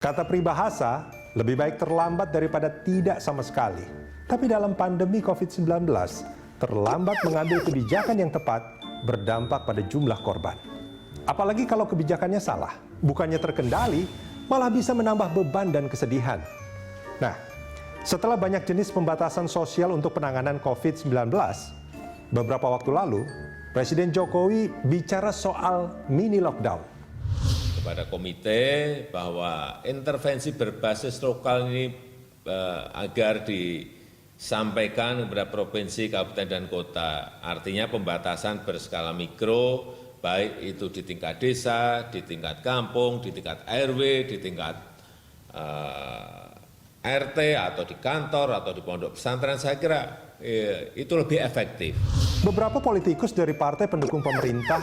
Kata peribahasa, lebih baik terlambat daripada tidak sama sekali. Tapi dalam pandemi COVID-19, terlambat mengambil kebijakan yang tepat berdampak pada jumlah korban. Apalagi kalau kebijakannya salah, bukannya terkendali, malah bisa menambah beban dan kesedihan. Nah, setelah banyak jenis pembatasan sosial untuk penanganan COVID-19, beberapa waktu lalu, Presiden Jokowi bicara soal mini lockdown. Kepada komite bahwa intervensi berbasis lokal ini agar disampaikan kepada provinsi, kabupaten, dan kota. Artinya pembatasan berskala mikro, baik itu di tingkat desa, di tingkat kampung, di tingkat RW, di tingkat RT, atau di kantor, atau di pondok pesantren. Saya kira itu lebih efektif. Beberapa politikus dari partai pendukung pemerintah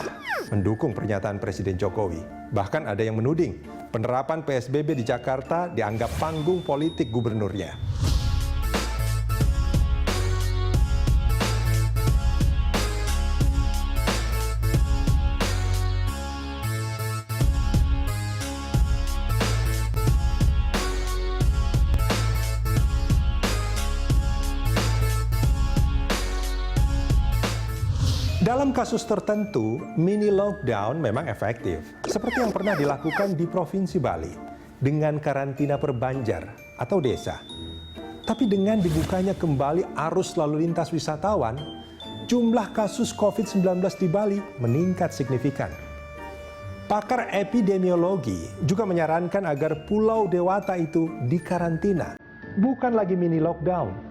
mendukung pernyataan Presiden Jokowi. Bahkan ada yang menuding penerapan PSBB di Jakarta dianggap panggung politik gubernurnya. Dalam kasus tertentu, mini lockdown memang efektif, seperti yang pernah dilakukan di Provinsi Bali dengan karantina per banjar atau desa. Tapi dengan dibukanya kembali arus lalu lintas wisatawan, jumlah kasus COVID-19 di Bali meningkat signifikan. Pakar epidemiologi juga menyarankan agar Pulau Dewata itu dikarantina, bukan lagi mini lockdown.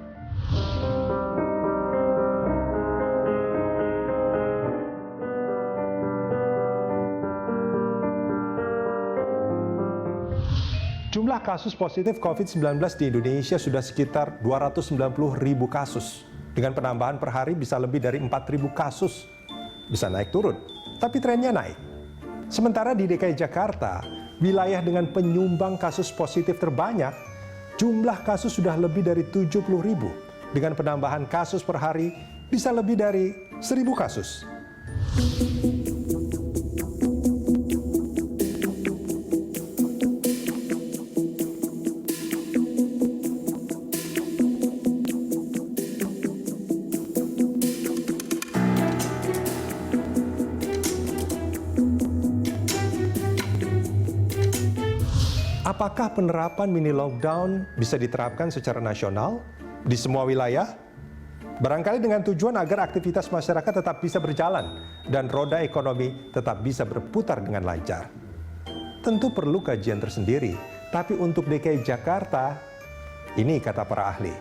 Jumlah kasus positif COVID-19 di Indonesia sudah sekitar 290.000 kasus. Dengan penambahan per hari bisa lebih dari 4.000 kasus. Bisa naik turun, tapi trennya naik. Sementara di DKI Jakarta, wilayah dengan penyumbang kasus positif terbanyak, jumlah kasus sudah lebih dari 70.000. Dengan penambahan kasus per hari bisa lebih dari 1.000 kasus. Apakah penerapan mini lockdown bisa diterapkan secara nasional di semua wilayah? Barangkali dengan tujuan agar aktivitas masyarakat tetap bisa berjalan dan roda ekonomi tetap bisa berputar dengan lancar. Tentu perlu kajian tersendiri, tapi untuk DKI Jakarta, ini kata para ahli.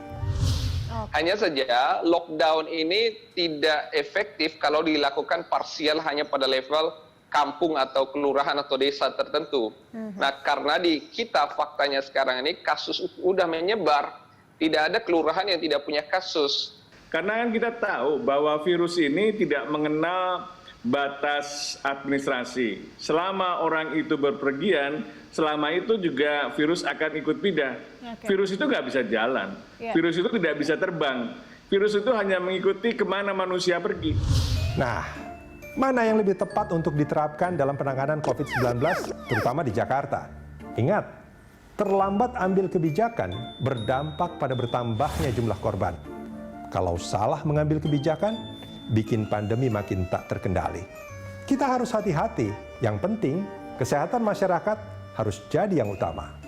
Hanya saja lockdown ini tidak efektif kalau dilakukan parsial hanya pada level kampung atau kelurahan atau desa tertentu. Nah, karena di kita faktanya sekarang ini kasus udah menyebar, tidak ada kelurahan yang tidak punya kasus. Karena kan kita tahu bahwa virus ini tidak mengenal batas administrasi. Selama orang itu berpergian, selama itu juga virus akan ikut pindah. Virus itu nggak bisa jalan, virus itu tidak bisa terbang. Virus itu hanya mengikuti kemana manusia pergi. Nah, mana yang lebih tepat untuk diterapkan dalam penanganan COVID-19, terutama di Jakarta? Ingat, terlambat ambil kebijakan berdampak pada bertambahnya jumlah korban. Kalau salah mengambil kebijakan, bikin pandemi makin tak terkendali. Kita harus hati-hati. Yang penting, kesehatan masyarakat harus jadi yang utama.